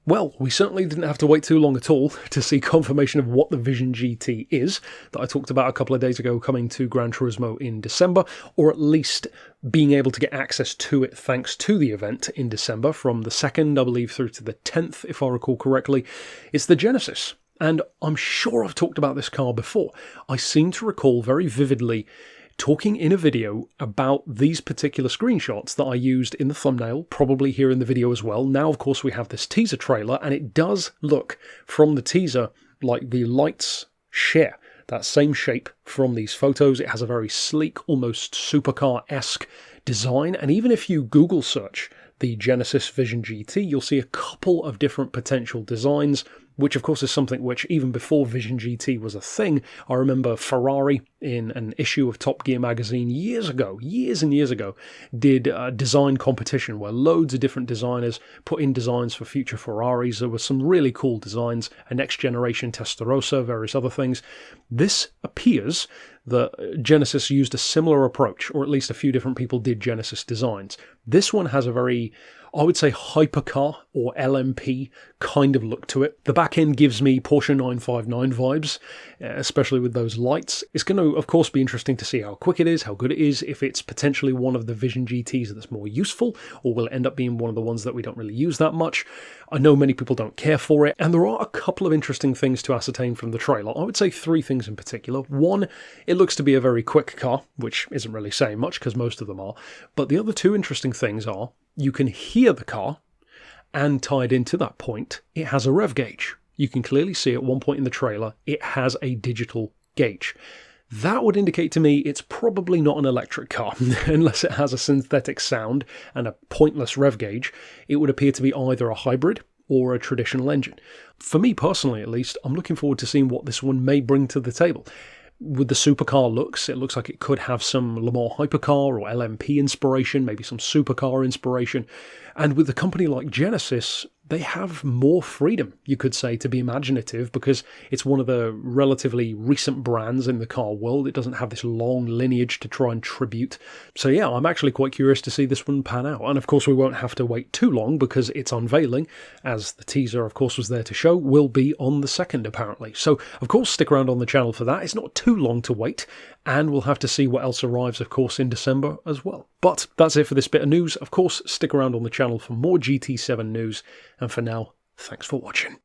Well, we certainly didn't have to wait too long at all to see confirmation of what the Vision GT is that I talked about a couple of days ago coming to Gran Turismo in December, or at least being able to get access to it thanks to the event in December from the 2nd, I believe, through to the 10th, if I recall correctly. It's the Genesis. And I'm sure I've talked about this car before. I seem to recall very vividly talking in a video about these particular screenshots that I used in the thumbnail, probably here in the video as well. Now, of course, we have this teaser trailer, and it does look from the teaser like the lights share that same shape from these photos. It has a very sleek, almost supercar-esque design, and even if you Google search the Genesis Vision GT, you'll see a couple of different potential designs, which of course is something which even before Vision GT was a thing, I remember Ferrari in an issue of Top Gear magazine years and years ago, did a design competition where loads of different designers put in designs for future Ferraris. There were some really cool designs, a next generation Testarossa, various other things. This appears that Genesis used a similar approach, or at least a few different people did Genesis designs. This one has a very, I would say, hypercar or LMP kind of look to it. The back end gives me Porsche 959 vibes, especially with those lights. It's going to, of course, be interesting to see how quick it is, how good it is, if it's potentially one of the Vision GTs that's more useful, or will it end up being one of the ones that we don't really use that much. I know many people don't care for it, and there are a couple of interesting things to ascertain from the trailer. I would say 3 things in particular. One, it looks to be a very quick car, which isn't really saying much because most of them are. But the other 2 interesting things are, you can hear the car, and tied into that point, it has a rev gauge. You can clearly see at one point in the trailer, it has a digital gauge. That would indicate to me it's probably not an electric car, unless it has a synthetic sound and a pointless rev gauge. It would appear to be either a hybrid or a traditional engine. For me personally, at least, I'm looking forward to seeing what this one may bring to the table. With the supercar looks, it looks like it could have some Le Mans hypercar or LMP inspiration, maybe some supercar inspiration. And with a company like Genesis, they have more freedom, you could say, to be imaginative, because it's one of the relatively recent brands in the car world. It doesn't have this long lineage to try and tribute. So yeah, I'm actually quite curious to see this one pan out. And of course, we won't have to wait too long, because its unveiling, as the teaser of course was there to show, will be on the 2nd apparently. So of course, stick around on the channel for that. It's not too long to wait, and we'll have to see what else arrives, of course, in December as well. But that's it for this bit of news. Of course, stick around on the channel for more GT7 news. And for now, thanks for watching.